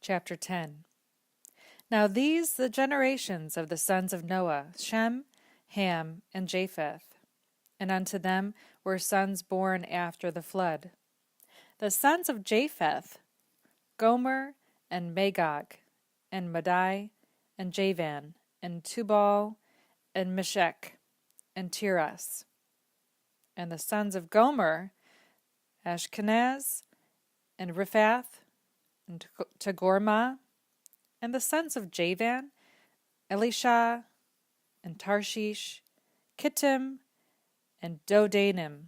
Chapter 10. Now these the generations of the sons of Noah, Shem, Ham, and Japheth. And unto them were sons born after the flood. The sons of Japheth, Gomer, and Magog, and Madai, and Javan, and Tubal, and Meshech, and Tiras. And the sons of Gomer, Ashkenaz, and Riphath, and Togarmah. And the sons of Javan, Elisha, and Tarshish, Kittim, and Dodanim.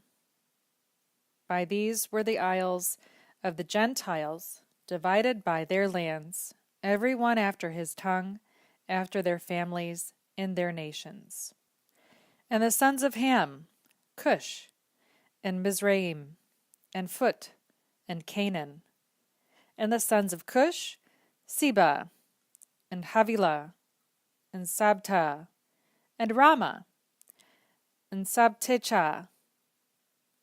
By these were the isles of the Gentiles, divided by their lands, every one after his tongue, after their families, in their nations. And the sons of Ham, Cush, and Mizraim, and Phut, and Canaan. And the sons of Cush, Seba, and Havilah, and Sabta, and Rama, and Sabtecha.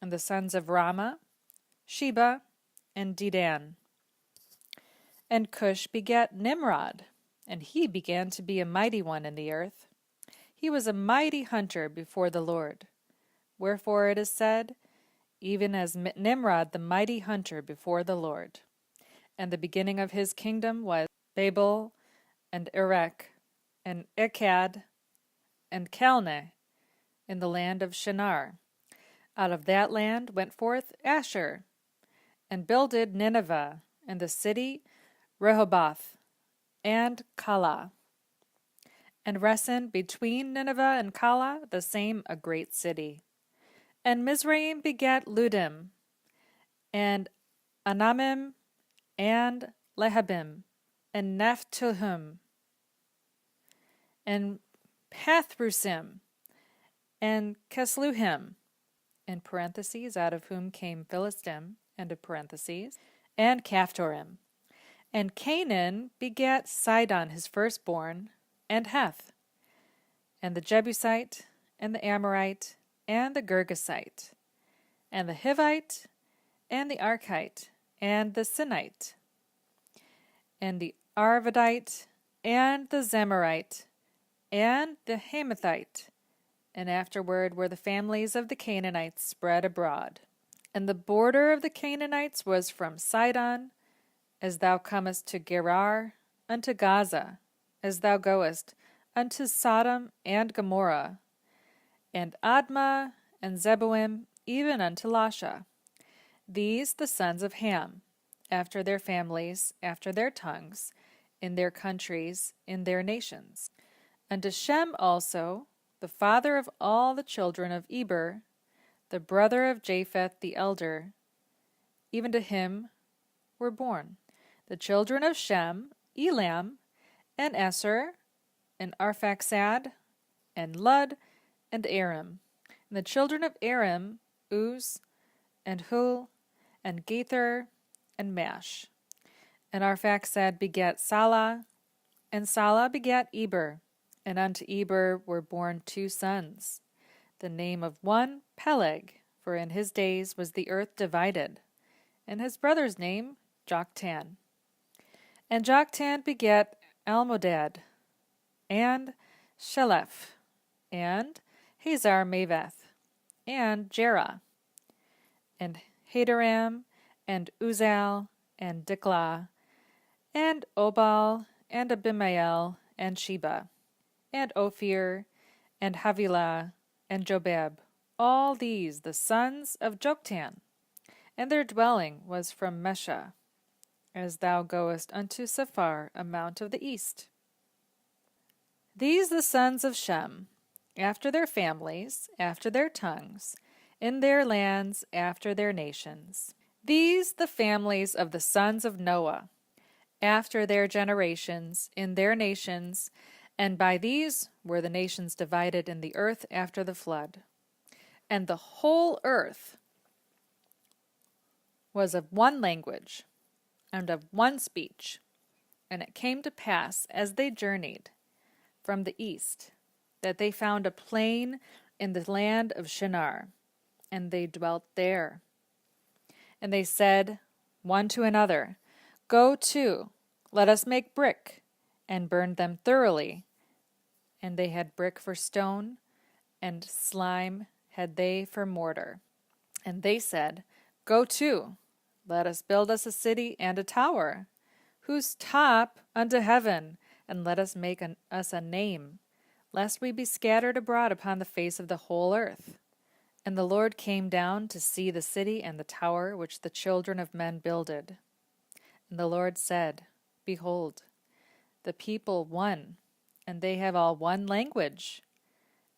And the sons of Rama, Sheba, and Dedan. And Cush begat Nimrod, and he began to be a mighty one in the earth. He was a mighty hunter before the Lord. Wherefore it is said, even as Nimrod the mighty hunter before the Lord. And the beginning of his kingdom was Babel, and Erech, and Ekkad, and Calneh, in the land of Shinar. Out of that land went forth Asher, and builded Nineveh, and the city Rehoboth, and Calah. And Resen between Nineveh and Calah, the same a great city. And Mizraim begat Ludim, and Anamim, and Lehabim, and Naphtuhim, and Pathrusim, and Kesluhim, in parentheses, out of whom came Philistim, end of parentheses, and Caphtorim. And Canaan begat Sidon his firstborn, and Heth, and the Jebusite, and the Amorite, and the Girgasite, and the Hivite, and the Archite, and the Sinite, and the Arvadite, and the Zemarite, and the Hamathite. And afterward were the families of the Canaanites spread abroad. And the border of the Canaanites was from Sidon, as thou comest to Gerar, unto Gaza, as thou goest unto Sodom and Gomorrah, and Admah, and Zeboim, even unto Lasha. These the sons of Ham, after their families, after their tongues, in their countries, in their nations. Unto Shem also, the father of all the children of Eber, the brother of Japheth the elder, even to him were born the children of Shem, Elam, and Esser, and Arphaxad, and Lud, and Aram. And the children of Aram, Uz, and Hul, and Gether, and Mash. And Arphaxad begat Salah, and Salah begat Eber. And unto Eber were born 2 sons. The name of one Peleg, for in his days was the earth divided, and his brother's name Joktan. And Joktan begat Almodad, and Sheleph, and Hazar Maveth, and Jerah, and Hadoram, and Uzal, and Diklah, and Obal, and Abimael, and Sheba, and Ophir, and Havilah, and Jobab, all these the sons of Joktan. And their dwelling was from Mesha, as thou goest unto Sephar, a mount of the east. These the sons of Shem, after their families, after their tongues, in their lands, after their nations. These the families of the sons of Noah, after their generations, in their nations, and by these were the nations divided in the earth after the flood. And the whole earth was of one language, and of one speech. And it came to pass, as they journeyed from the east, that they found a plain in the land of Shinar, and they dwelt there. And they said one to another, Go to, Let us make brick, and burned them thoroughly. And they had brick for stone, and slime had they for mortar. And they said, Go to, let us build us a city and a tower, whose top unto heaven, and let us make us a name, lest we be scattered abroad upon the face of the whole earth. And the Lord came down to see the city and the tower which the children of men builded. And the Lord said, Behold, the people one, and they have all one language.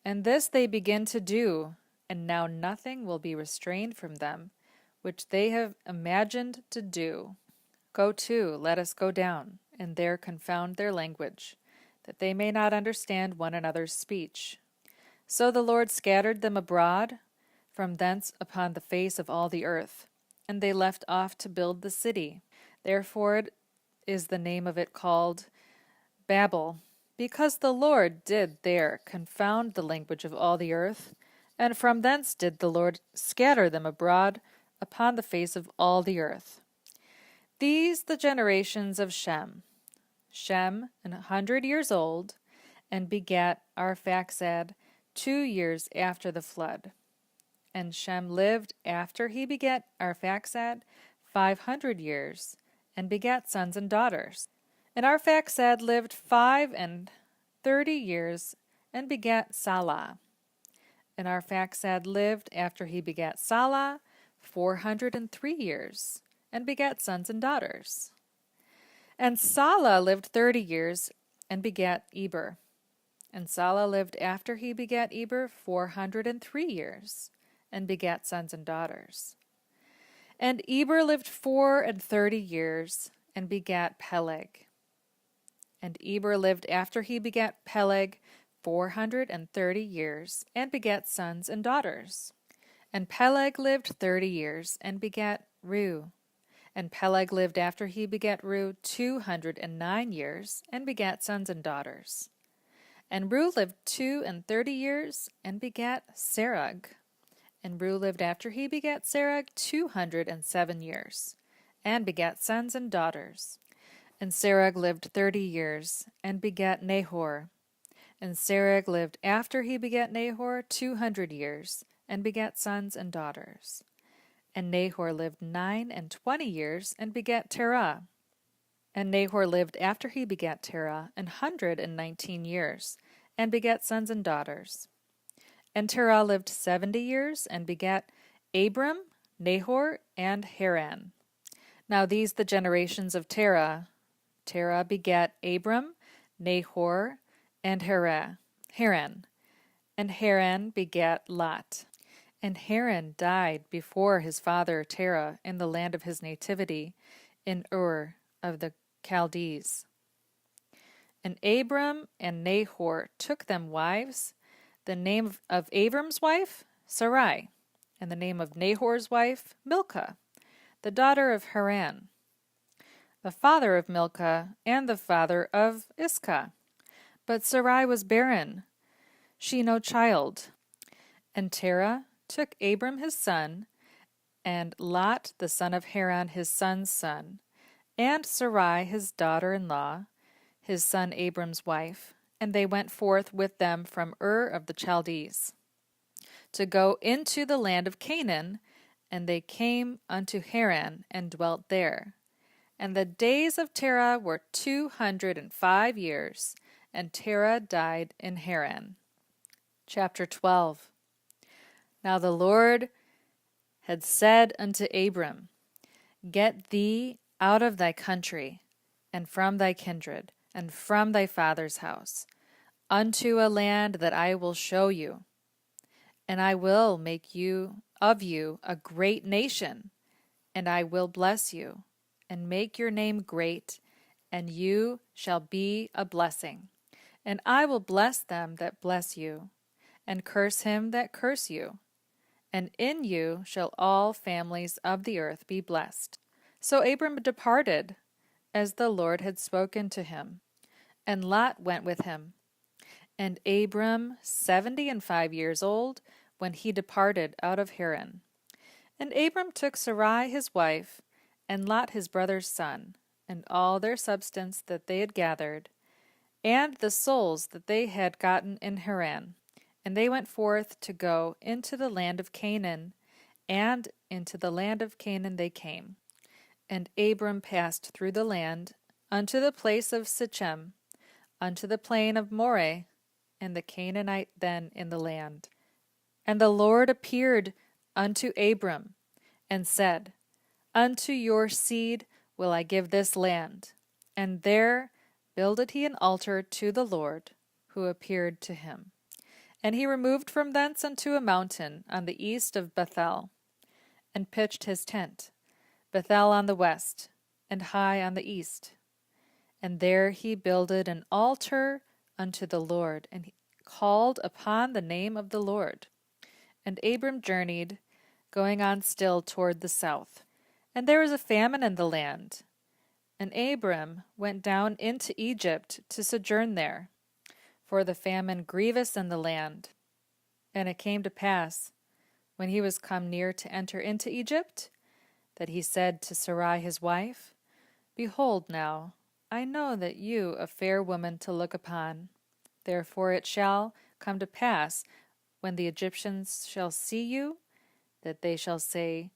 And this they begin to do, and now nothing will be restrained from them, which they have imagined to do. Go to, let us go down, and there confound their language, that they may not understand one another's speech. So the Lord scattered them abroad from thence upon the face of all the earth, and they left off to build the city. Therefore is the name of it called Babel, because the Lord did there confound the language of all the earth, and from thence did the Lord scatter them abroad upon the face of all the earth. These the generations of Shem. Shem, 100 years old, and begat Arphaxad 2 years after the flood. And Shem lived after he begat Arphaxad 500 years, and begat sons and daughters. And Arphaxad lived 35 years, and begat Salah. And Arphaxad lived after he begat Salah 403 years, and begat sons and daughters. And Salah lived 30 years, and begat Eber. And Salah lived after he begat Eber 403 years, and begat sons and daughters. And Eber lived 34 years, and begat Peleg. And Eber lived after he begat Peleg 430 years, and begat sons and daughters. And Peleg lived 30 years, and begat Reu. And Peleg lived after he begat Reu 209 years, and begat sons and daughters. And Reu lived 32 years, and begat Serug. And Reu lived after he begat Serug 207 years, and begat sons and daughters. And Serug lived 30 years, and begat Nahor. And Serug lived after he begat Nahor 200 years, and begat sons and daughters. And Nahor lived 29 years, and begat Terah. And Nahor lived after he begat Terah 119 years, and begat sons and daughters. And Terah lived 70 years, and begat Abram, Nahor, and Haran. Now these the generations of Terah. Terah begat Abram, Nahor, and Haran. And Haran begat Lot. And Haran died before his father Terah in the land of his nativity, in Ur of the Chaldees. And Abram and Nahor took them wives. The name of Abram's wife, Sarai, and the name of Nahor's wife, Milcah, the daughter of Haran, the father of Milcah, and the father of Iscah. But Sarai was barren, she no child. And Terah took Abram his son, and Lot the son of Haran his son's son, and Sarai his daughter-in-law, his son Abram's wife, and they went forth with them from Ur of the Chaldees, to go into the land of Canaan, and they came unto Haran, and dwelt there. And the days of Terah were 205 years, and Terah died in Haran. Chapter 12. Now the Lord had said unto Abram, Get thee out of thy country, and from thy kindred, and from thy father's house, unto a land that I will show you. And I will make of you a great nation, and I will bless you, and make your name great, and you shall be a blessing. And I will bless them that bless you, and curse him that curse you. And in you shall all families of the earth be blessed. So Abram departed, as the Lord had spoken to him. And Lot went with him. And Abram 75 years old, when he departed out of Haran. And Abram took Sarai his wife, and Lot his brother's son, and all their substance that they had gathered, and the souls that they had gotten in Haran. And they went forth to go into the land of Canaan, and into the land of Canaan they came. And Abram passed through the land unto the place of Sichem, unto the plain of Moreh, and the Canaanite then in the land. And the Lord appeared unto Abram, and said, Unto your seed will I give this land. And there builded he an altar to the Lord, who appeared to him. And he removed from thence unto a mountain on the east of Bethel, and pitched his tent, Bethel on the west, and Hai on the east. And there he builded an altar unto the Lord, and he called upon the name of the Lord. And Abram journeyed, going on still toward the south. And there was a famine in the land. And Abram went down into Egypt to sojourn there, for the famine grievous in the land. And it came to pass, when he was come near to enter into Egypt, that he said to Sarai his wife, Behold now, I know that you a fair woman to look upon. Therefore it shall come to pass, when the Egyptians shall see you, that they shall say,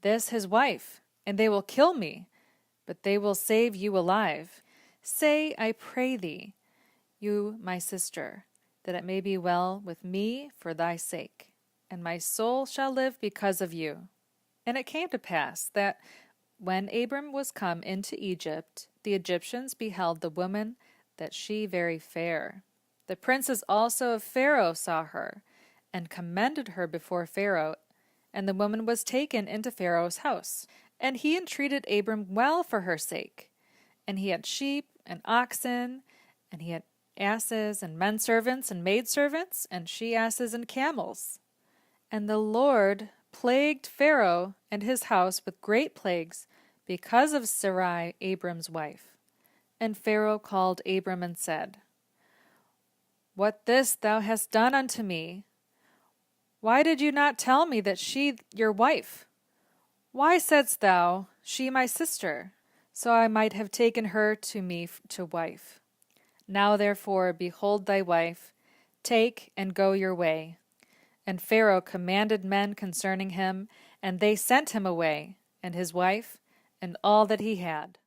This his wife, and they will kill me, but they will save you alive. Say, I pray thee, you my sister, that it may be well with me for thy sake, and my soul shall live because of you. And it came to pass that, when Abram was come into Egypt, the Egyptians beheld the woman, that she very fair. The princes also of Pharaoh saw her, and commended her before Pharaoh, and the woman was taken into Pharaoh's house. And he entreated Abram well for her sake. And he had sheep and oxen, and he had asses and men servants and maid servants, and she asses and camels. And the Lord plagued Pharaoh and his house with great plagues because of Sarai, Abram's wife. And Pharaoh called Abram and said, What this thou hast done unto me? Why did you not tell me that she your wife? Why saidst thou, She my sister? So I might have taken her to me to wife. Now therefore behold thy wife, take and go your way. And Pharaoh commanded men concerning him, and they sent him away, and his wife, and all that he had.